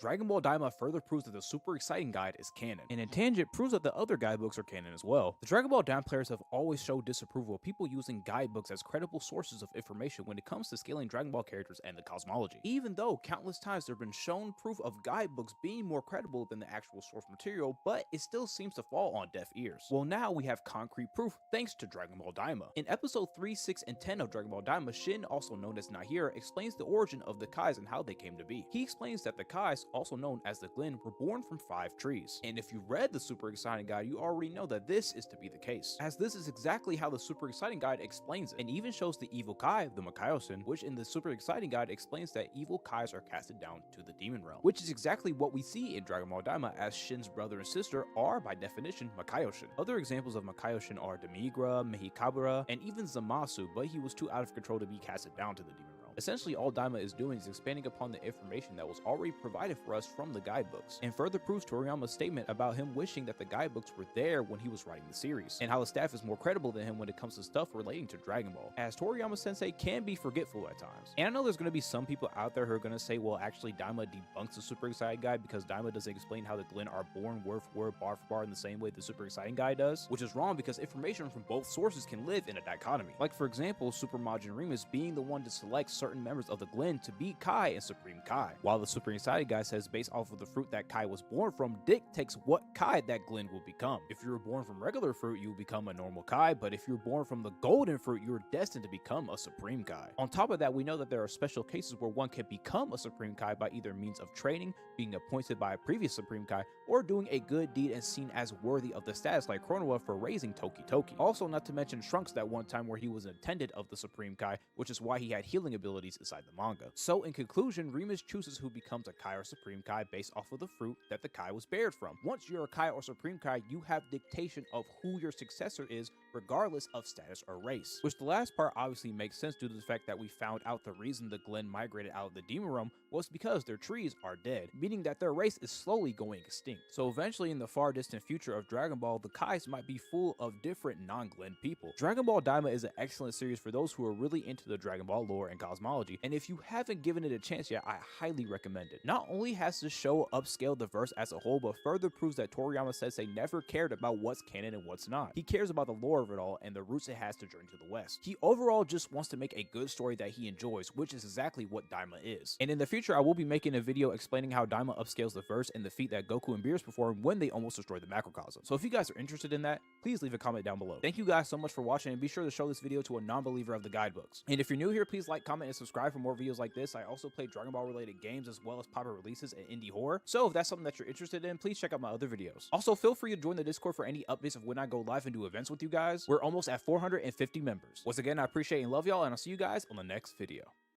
Dragon Ball Daima further proves that the Super Exciting Guide is canon, and in tangent proves that the other guidebooks are canon as well. The Dragon Ball Daima players have always showed disapproval of people using guidebooks as credible sources of information when it comes to scaling Dragon Ball characters and the cosmology. Even though countless times there have been shown proof of guidebooks being more credible than the actual source material, but it still seems to fall on deaf ears. Well, now we have concrete proof thanks to Dragon Ball Daima. In episode 3, 6, and 10 of Dragon Ball Daima, Shin, also known as Nahira, explains the origin of the Kais and how they came to be. He explains that the Kais, also known as the Glen, were born from 5 trees. And if you read the Super Exciting Guide, you already know that this is to be the case, as this is exactly how the Super Exciting Guide explains it, and even shows the evil Kai, the Makaioshin, which in the Super Exciting Guide explains that evil Kais are casted down to the demon realm, which is exactly what we see in Dragon Ball Daima, as Shin's brother and sister are by definition Makaioshin. Other examples of Makaioshin are Demigra, Mehikabura, and even Zamasu, but he was too out of control to be casted down to the demon realm. Essentially, all Daima is doing is expanding upon the information that was already provided for us from the guidebooks, and further proves Toriyama's statement about him wishing that the guidebooks were there when he was writing the series, and how the staff is more credible than him when it comes to stuff relating to Dragon Ball, as Toriyama sensei can be forgetful at times. And I know there's going to be some people out there who are going to say, well, actually Daima debunks the Super Exciting Guide because Daima doesn't explain how the Glen are born word for word, bar for bar in the same way the Super Exciting Guide does, which is wrong because information from both sources can live in a dichotomy. Like for example, Super Majin Remus being the one to select certain members of the Glen to be Kai and Supreme Kai, while the Super Exciting Guy says based off of the fruit that Kai was born from dictates what Kai that Glen will become. If you were born from regular fruit, you will become a normal Kai, but if you're born from the golden fruit, you're destined to become a Supreme Kai. On top of that, we know that there are special cases where one can become a Supreme Kai by either means of training, being appointed by a previous Supreme Kai, or doing a good deed and seen as worthy of the status, like Konoha for raising Toki Toki. Also, not to mention Trunks that one time where he was an attendant of the Supreme Kai, which is why he had healing abilities inside the manga. So in conclusion, Remus chooses who becomes a Kai or Supreme Kai based off of the fruit that the Kai was bared from. Once you're a Kai or Supreme Kai, you have dictation of who your successor is, regardless of status or race. Which the last part obviously makes sense due to the fact that we found out the reason the Glen migrated out of the Demon Realm was because their trees are dead, meaning that their race is slowly going extinct. So eventually in the far distant future of Dragon Ball, the Kais might be full of different non-Glen people. Dragon Ball Daima is an excellent series for those who are really into the Dragon Ball lore and cosmology, and if you haven't given it a chance yet, I highly recommend it. Not only has the show upscaled the verse as a whole, but further proves that Toriyama Sensei never cared about what's canon and what's not. He cares about the lore of it all and the roots it has to Journey to the West. He overall just wants to make a good story that he enjoys, which is exactly what Daima is. And in the future, I will be making a video explaining how Daima upscales the verse and the feat that Goku and Beerus perform when they almost destroy the macrocosm. So if you guys are interested in that, please leave a comment down below. Thank you guys so much for watching, and be sure to show this video to a non-believer of the guidebooks. And if you're new here, please like, comment, and subscribe for more videos like this. I also play Dragon Ball related games as well as popular releases and indie horror. So if that's something that you're interested in, please check out my other videos. Also, feel free to join the Discord for any updates of when I go live and do events with you guys. We're almost at 450 members. Once again, I appreciate and love y'all, and I'll see you guys on the next video.